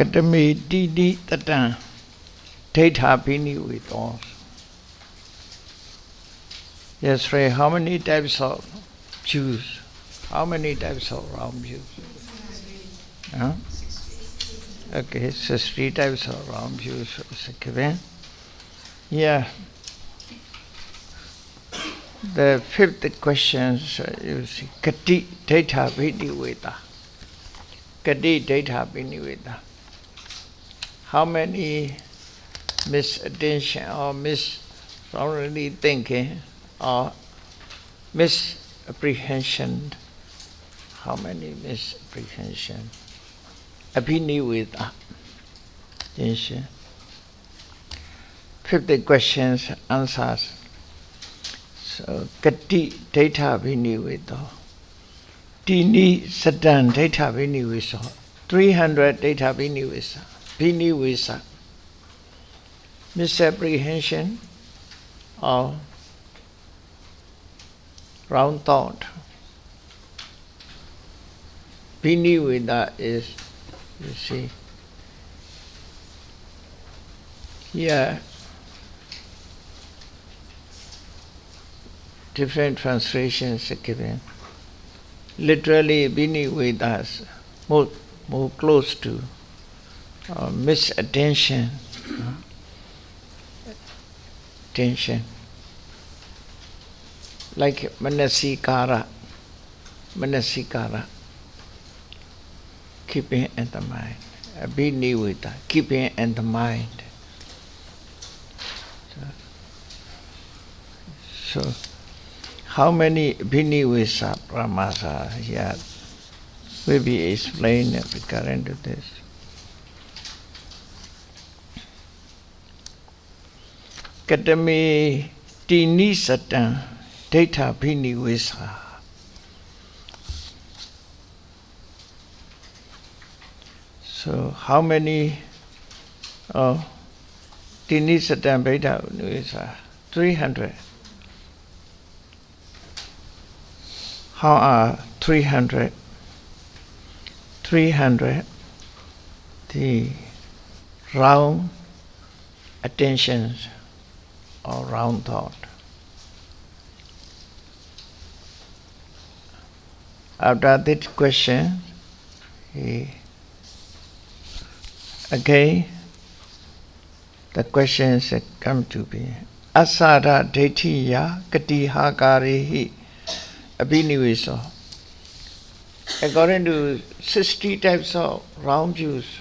Katami Diṭṭhikathā Diṭṭhikathā. Yesterday, how many types of juice? How many types of round juice? Huh? Okay, 60 types of round juice was given. Yeah. The fifth question, you see, Diṭṭhikathā. Diṭṭhikathā. How many misattention or wrongly thinking or misapprehension? How many misapprehension? Abhiniveda. Fifth questions, answers. So, Diṭṭhikathā. Tini Satan Diṭṭhikathā. 300 Diṭṭhikathā. Misapprehension or wrong thought. Viniveda is, you see, here different translations are given. Literally, Viniveda is more close to misattention. Attention. Like manasikara. Keeping in the mind. Abhiniveda, keeping in the mind. So how many Abhiniveda pramasa here will be explained regarding to this. Katami Tini Satan Diṭṭhikathā. So how many Tini Satan Diṭṭhikathā? 300. How are 300? 300 the round attentions or round thought. After this question, again the questions come to be Asara Diṭṭhiya Katihakarihi Abhinivesa. According to 60 types of round juice,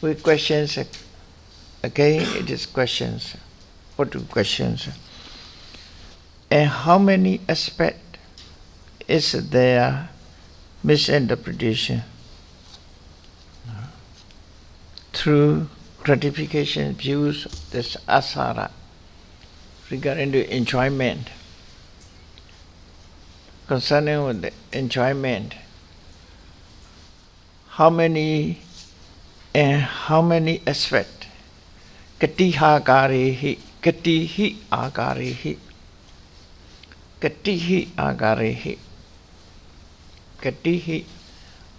with questions, again it is questions, or two questions. And how many aspects is there misinterpretation? Through gratification views, this asara, regarding to enjoyment. Concerning with the enjoyment, how many aspects? Katihakarihi, katihi agarihi, katihi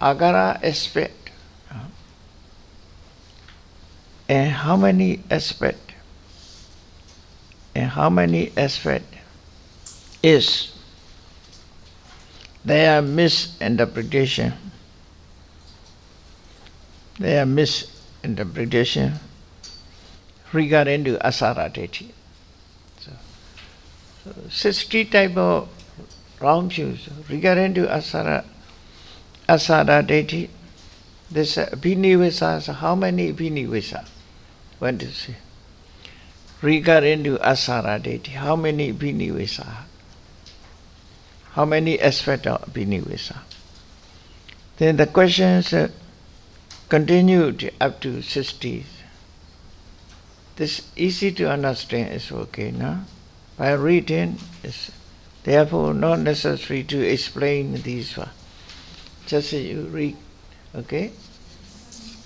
agara aspect. And how many aspects? Is their misinterpretation. Regarding to asara diṭṭhi. So 60 type of wrong views regarding to asara diṭṭhi. This Abhinivesa, how many Abhinivesa? What do you say? Regarding to asara diṭṭhi, how many Abhinivesa? How many aspects of Abhinivesa? Then the questions continued up to 60. This easy to understand is okay, no? By reading, is therefore not necessary to explain these one. Just you read, okay?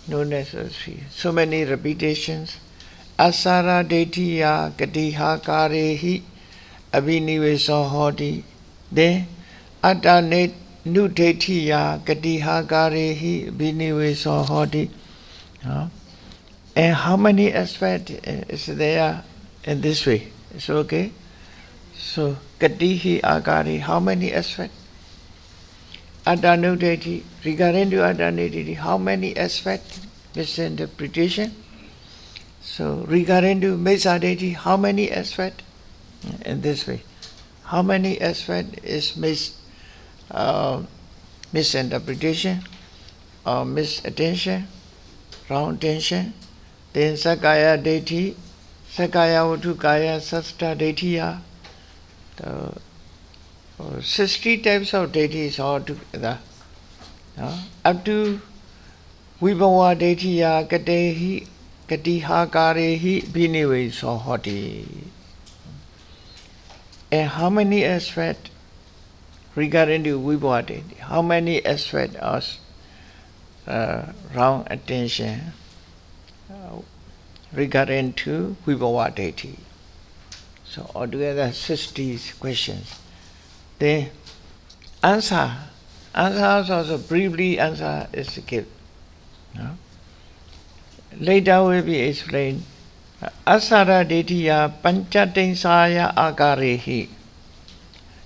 No necessary. So many repetitions. Asara Diṭṭhiya Katihakarehi Abhinivesa hoti. Then Atta Nudiṭṭhiya Katihakarehi Abhinivesa hoti. And how many aspects is there in this way? It's okay? So, Katihi Agari, how many aspects? Adanudeti, regarding to Adanudeti, how many aspects? Misinterpretation. So, regarding to Mesadeti, how many aspects? In this way. How many aspects is misinterpretation or misattention, wrong attention? Then Sakaya Deiti, Sakaya Vatukaya, Sasta Deitiya. 60 types of deities altogether. Up to Vibhava Deitiya Katehi Katihakarehi Binive Sohoti. And how many aspects regarding to Vibhava Deity? How many aspects of wrong attention regarding to Vibhava Deity? So altogether 60 questions. The answer also briefly answer is given. Later will be explained. Asara Deitiya Panchatinsaya Agarehi.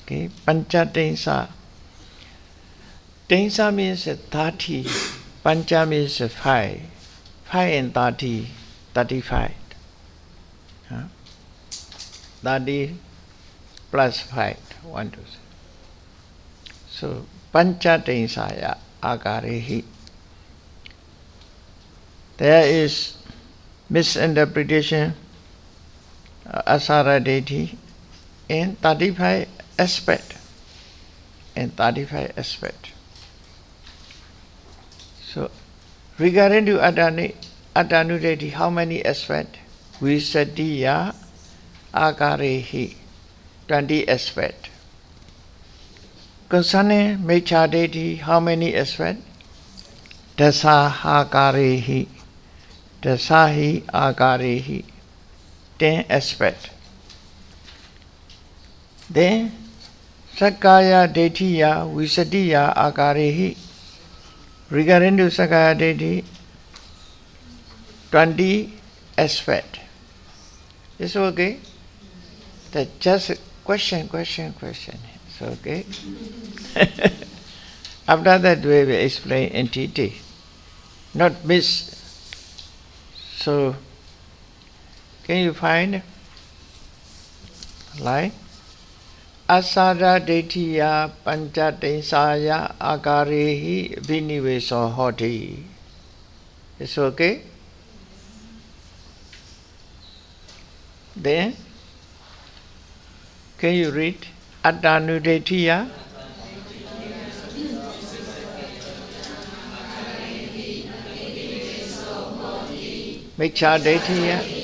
Okay, Panchatinsa. Tinsa means 30. Pancha means 5. 5 and 30, 35. 30 plus 5, 1, 2, 3. So, Panchatinsaya Agarehi. There is misinterpretation, asara deity, in 35 aspects. In 35 aspects. So, regarding to Adanu deity, how many aspects? Visadiya Agarehi, 20 aspects. Concerning Mecha deity, how many aspects? Dasahagarehi, Dasahi Agarehi, 10 aspects. Then Sakaya Deitiya Visadiya Agarehi, regarding to Sakaya deity, 20 aspects. It's okay? That's just question. It's okay? After that we will explain in detail. Not miss. So, can you find like Asara Deitiya Panchatinsaya Agarehi Biniveso Hoti. It's okay? Then, can you read Adanu Deitiya? Mecha Deitiya?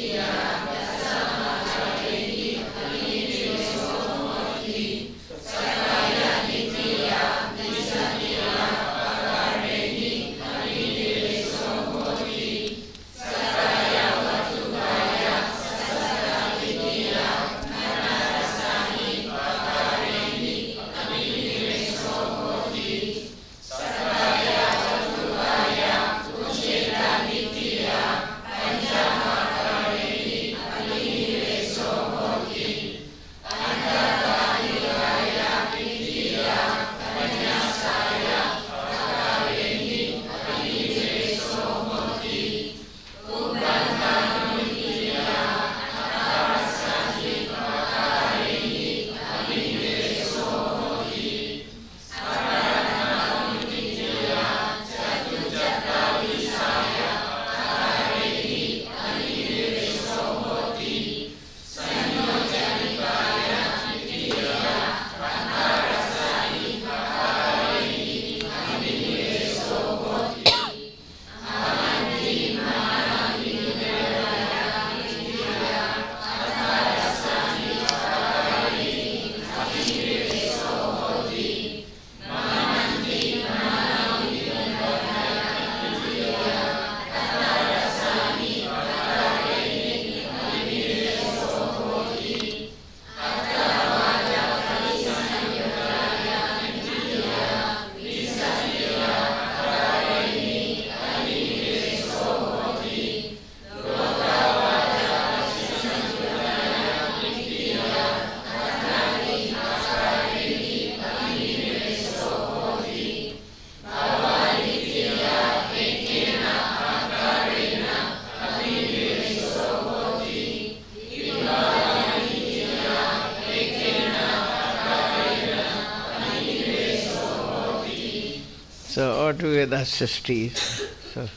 So altogether 60. So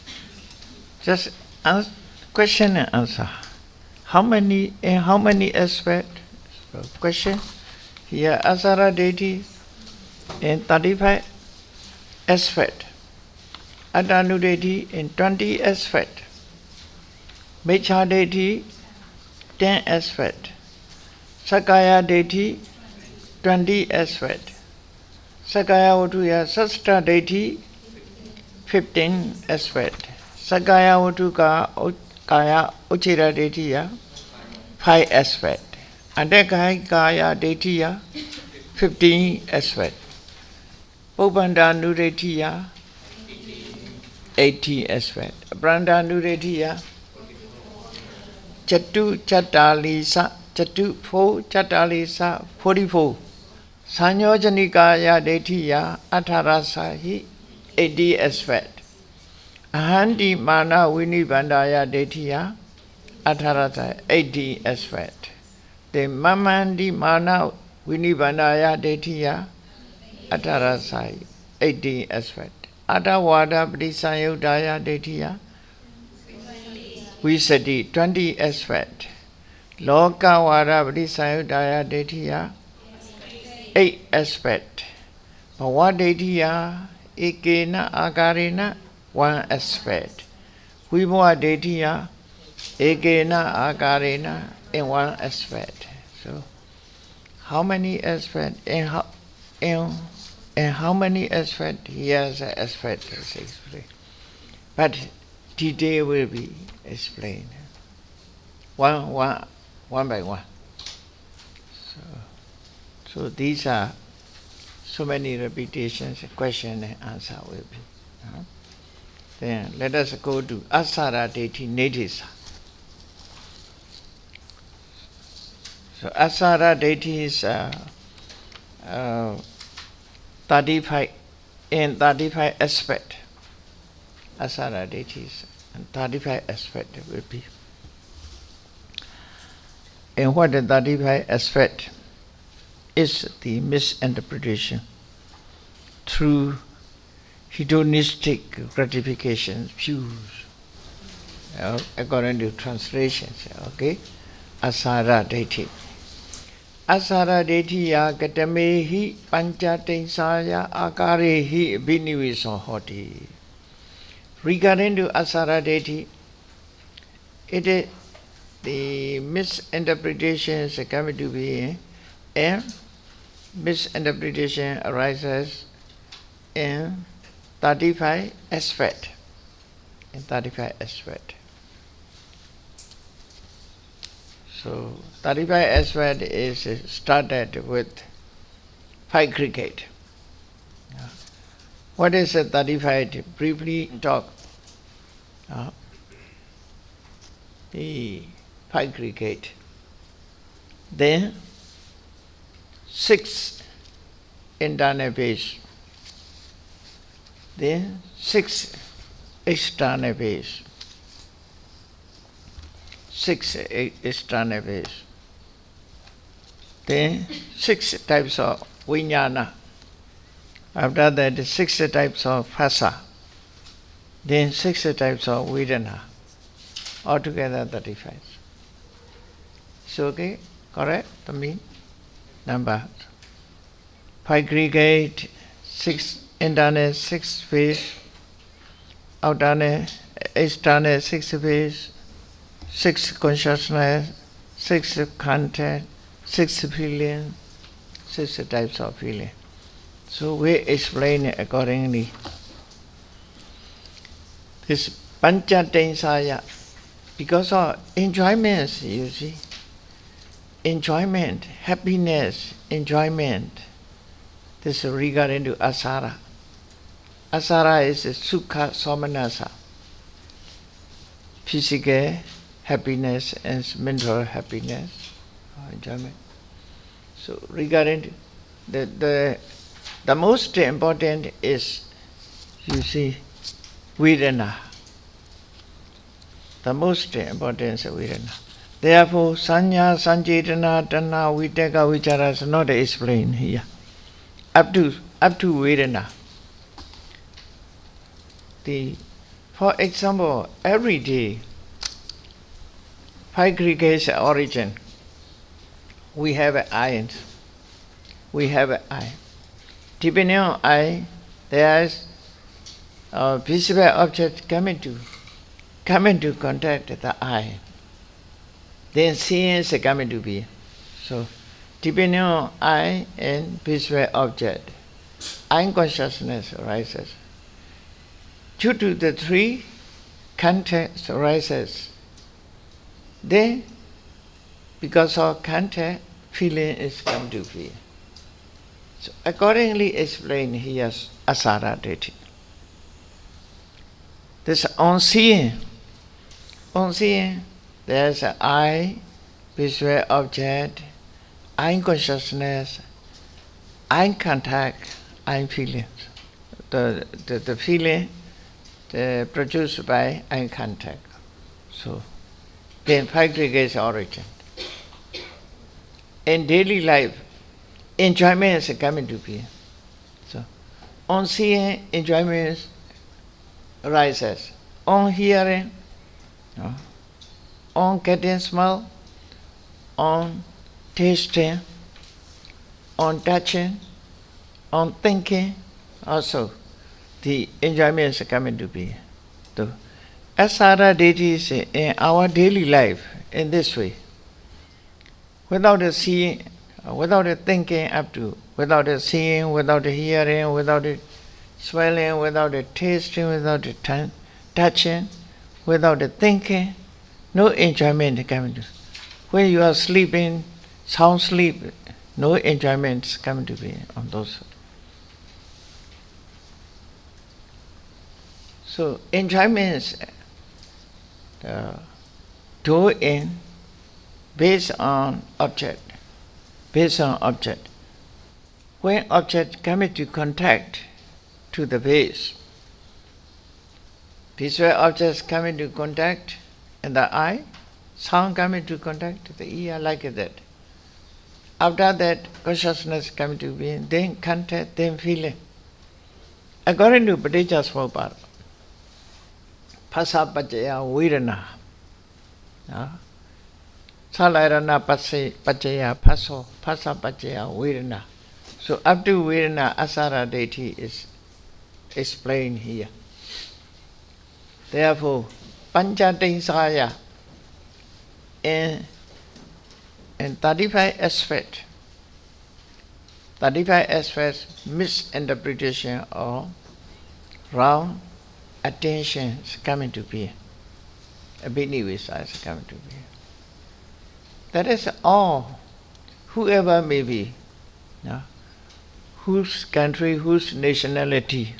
just question and answer. How many aspects? So question. Here Asara deity in 35 aspects. Adanu deity in 20 aspects. Mecha deity 10 aspects. Sakaya deity 20 aspects. Sakaya Vatuya Sastra deity 15 aspects. Sakaya Vatuka Kaya Uchira deity 5 aspects. Adekaya deity 15 aspects. Popanda Nudetia 80 aspects. Branda Nudetia Chatu Chatalisa Chatu 4 Chatalisa 44. Khuddaka Nikaya Diṭṭhikathā Attharasahi 80 aspects. Ahandi Mana Vinibandaya Diṭṭhikathā Attharasahi 80 aspects. The Mamandi Mana Vinibandaya Diṭṭhikathā Attharasahi 80 aspects. Adawada Paṭisambhidāmaggapāḷi Diṭṭhikathā Visati 20 aspects. Lokawada Paṭisambhidāmaggapāḷi Diṭṭhikathā 8 aspects. Bhava Ekena Akarena 1 aspect. Vibhava Diṭṭhikathā Ekena Akarena in 1 aspect. So how many aspects and how many aspects? He has an aspect to explain. But detail will be explained. One by one. So these are so many repetitions, question and answer will be. Then let us go to Asara Deity Nedisa. So Asara Deity is 35 aspect. Asara deities and 35 aspect will be. And what the 35 aspect is the misinterpretation through hedonistic gratification views, according to translations. Okay, Asara deity. Asara deitiya katamehi panchatinsaya akarehi biniviso hoti. Regarding to Asara deity, it is the misinterpretations coming to be, and misinterpretation arises in 35 aspects. In 35 aspects. So 35 aspect is started with 5 cricket. What is a 35? Briefly talk. The 5 cricket. Then 6 internal phase. Then 6 external phase. 6 external phase. Then 6 types of vijnana. After that, 6 types of phasa. Then 6 types of vedana. Altogether 35. So okay, correct? The mean number. 5 cricket, 6 internal, 6 phase. Outer, external, 6 phase. 6 consciousness, 6 content, 6 feeling, 6 types of feeling. So we explain it accordingly. This panchatinsaya, because of enjoyments, you see. Enjoyment, happiness, enjoyment. This is regarding to asara. Asara is sukha somanasa. Physical happiness and mental happiness, enjoyment. So regarding the most important is, you see, vedana. The most important is vedana. Therefore, sanya, sancetana, tanha, vitakka, vichara is not explained here. Up to vedana. For example, every day, 5 aggregates origin. We have an eye. We have an eye. Depending on eye, there is a visible object coming to contact the eye. Then seeing is coming to be. So, depending on eye and visual object, eye consciousness arises. Due to the 3 context arises. Then, because of contact, feeling is come to be. So, accordingly explained here, asara diṭṭhi. This on seeing, there's an eye, visual object, eye consciousness, eye contact, eye feelings. The feeling produced by eye contact. So, then 5 aggregates origin. In daily life, enjoyment is coming to be. So, on seeing, enjoyment arises. On hearing, on getting smell, on tasting, on touching, on thinking, also the enjoyment is coming to be. So, asara diṭṭhi is in our daily life in this way. Without the seeing, without the thinking up to, without the seeing, without the hearing, without the smelling, without the tasting, without the touching, without the thinking, no enjoyment coming to. When you are sleeping, sound sleep, no enjoyment is coming to be on those. So enjoyments go in based on object. When object come into contact to the base, visual objects come into contact in the eye, sound come into contact to the ear, like that. After that, consciousness come to being, then contact, then feeling. According to Paṭisambhidāmaggapāḷi, phassa paccaya vedana. Salayana paccaya phasso, phassa paccaya vedana. So up to vedana, asara diṭṭhi is explained here. Therefore, pañcatiṣaya in 35 aspects, misinterpretation or wrong attention is coming to be. Abhinivisa is coming to be. That is all, whoever may be, whose country, whose nationality,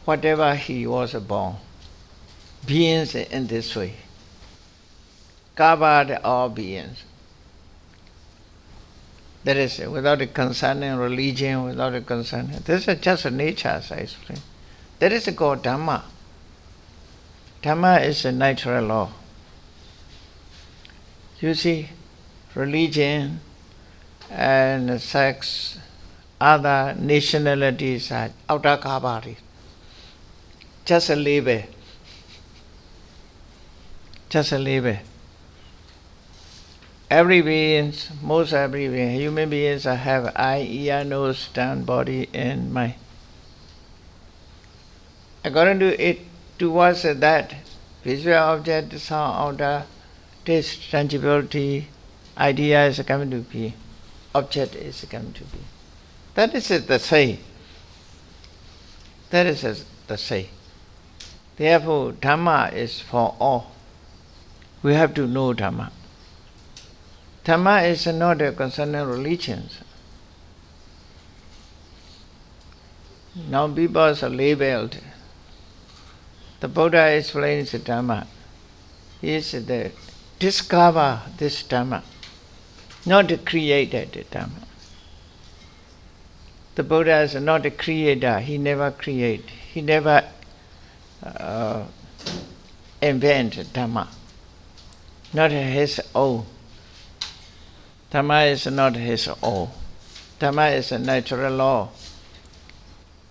whatever he was born, beings in this way, covered all beings. That is, without a concern in religion, without a concern. This is just nature, as I explained. That is called Dhamma. Dhamma is a natural law. You see, religion and sex, other nationalities are outer kabari. Just a label. Just a label. Every being, most every being, human beings have eye, ear, nose, tongue, body, and mind. According to it, towards that, visual object, sound, order, taste, tangibility, idea is coming to be, object is coming to be. That is the say. That is the say. Therefore, Dhamma is for all. We have to know Dhamma. Dhamma is not concerning religions. Now people are labeled. The Buddha explains the Dhamma. He is the discover this Dhamma, not the created Dhamma. The Buddha is not a creator. He never create. He never invent Dhamma. Not his own. Dhamma is not his own. Dhamma is a natural law.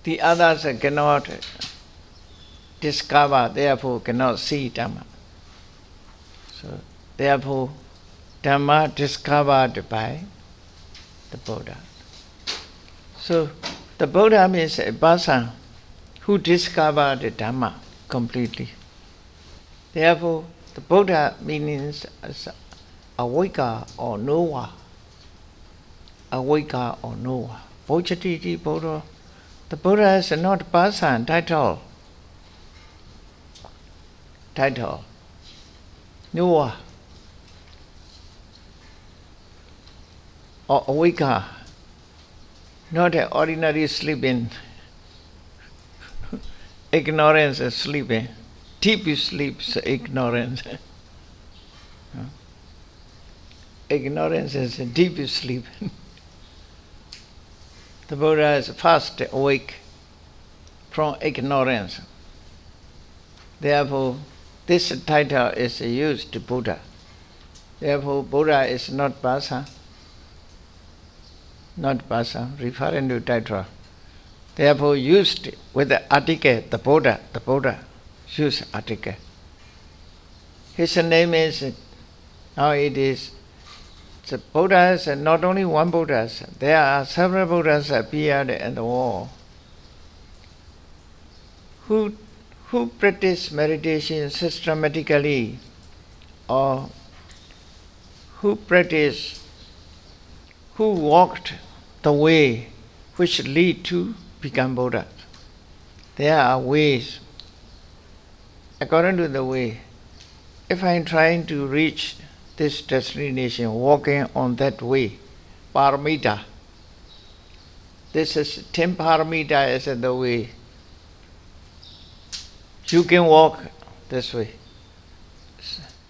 The others cannot discover, therefore cannot see Dhamma. So, therefore, Dhamma discovered by the Buddha. So, the Buddha means a person who discovered the Dhamma completely. Therefore, the Buddha means as awaker or knower. Awaker or knower. Bojjati Buddha. The Buddha is not person, title. Title. Knower. Or awaker. Not an ordinary sleeping. Ignorance is sleeping. Deep sleeps ignorance. Ignorance is deep sleep. The Buddha is first awake from ignorance. Therefore, this title is used to Buddha. Therefore, Buddha is not person. Not person, referring to title. Therefore, used with the article, the Buddha, use article. His name is, now it is, the Buddhas, not only one Buddha, there are several Buddhas appeared in the world who practice meditation systematically, or who walked the way which lead to become Buddha. There are ways. According to the way, if I am trying to reach this destination, walking on that way, paramita. This is 10 paramita is the way. You can walk this way.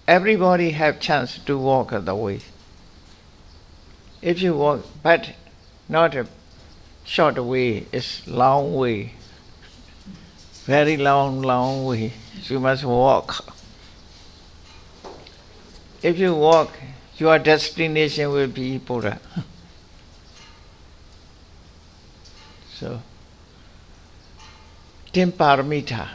Everybody have chance to walk the way. If you walk, but not a short way, it's long way. Very long way. You must walk. If you walk, your destination will be Buddha. So, 10 paramita.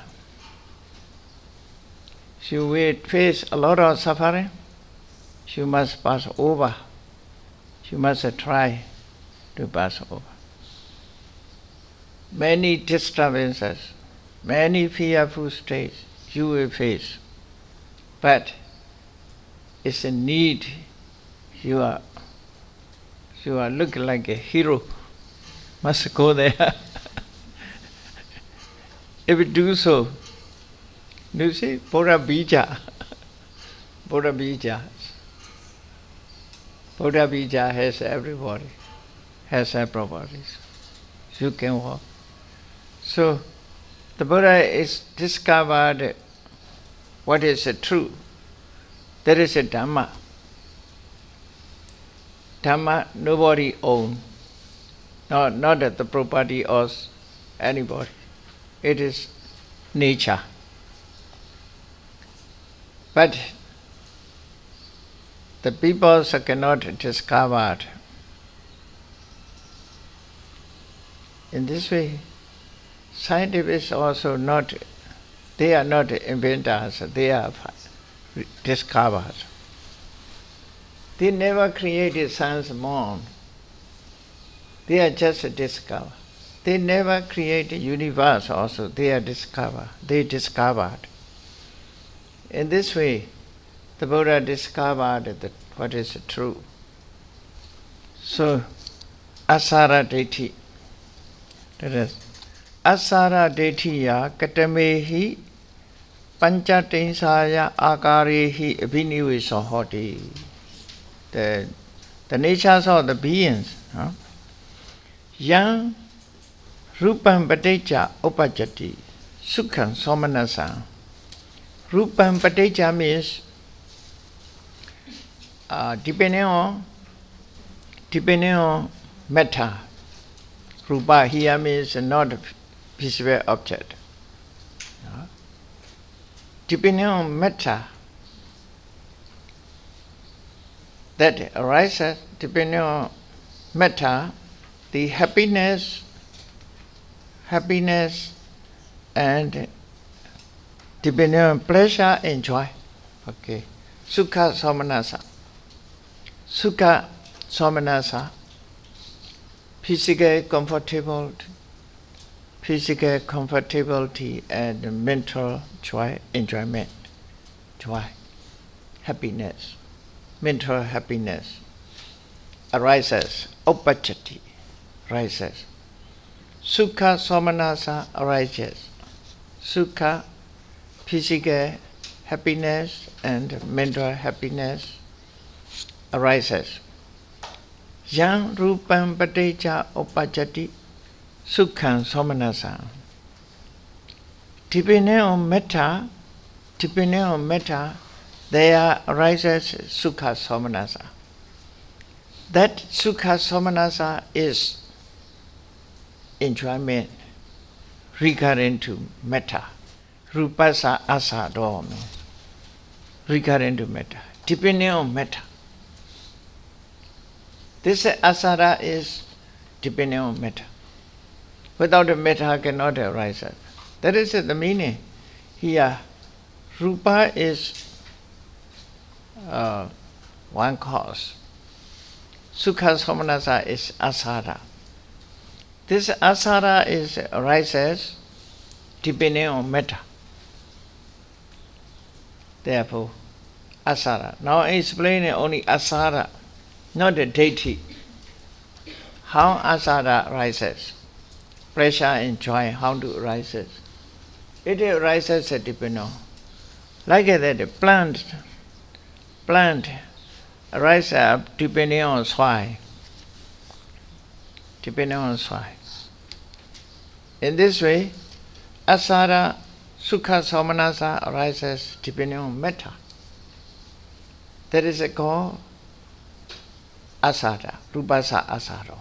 You will face a lot of suffering. You must pass over. You must try to pass over. Many disturbances, many fearful states you will face. But it's a need. You are looking like a hero. Must go there. If you do so, you see, Buddha Bija. Buddha Bija. Buddha Bija has everybody, has their properties. You can walk. So, the Buddha is discovered what is true. There is a Dhamma. Dhamma nobody owns. Not the property of anybody. It is nature. But the people cannot discover it. In this way, scientists also not, they are not inventors, they are discovered. They never created science mind. They are just discovered. They never created universe also, they are discovered. They discovered. In this way, the Buddha discovered what is true. So, asara detti. That is, asara dettiya katamehi panchatinsaya akarehi abhiniveso hoti. The natures of the beings. Yang rupam paticca upajjati sukham somanasa. Rupam paticca means depending on matter. Rupa here means not a visible object. Depending on matter that arises, depending on matter, the happiness happiness, and depending on pleasure and joy. Okay. Sukha somanasa. Sukha somanasa. Physical comfortability and mental joy, enjoyment, joy, happiness, mental happiness arises, uppajjati, rises. Sukha somanasa arises. Sukha, physical happiness and mental happiness arises. Yang rupam pateja uppajjati sukham somanasa. Depending on metta, there arises sukha somanasa. That sukha somanasa is enjoyment regarding to metta. Rupasa asado, regarding to metta. Depending on metta. This asara is depending on metta. Without a metta cannot arise. That is the meaning. Here, rupa is one cause. Sukha somanasa is asara. This asara arises depending on metta. Therefore, asara. Now I explain only asara, not the Diṭṭhi. How asara arises. Pressure and joy, how to arises. It arises depending on. Like that, the plant arises up depending on soil. Depending on soil. In this way, asara, sukha, somanasa arises depending on metta. That is called asara, rupasa asaro.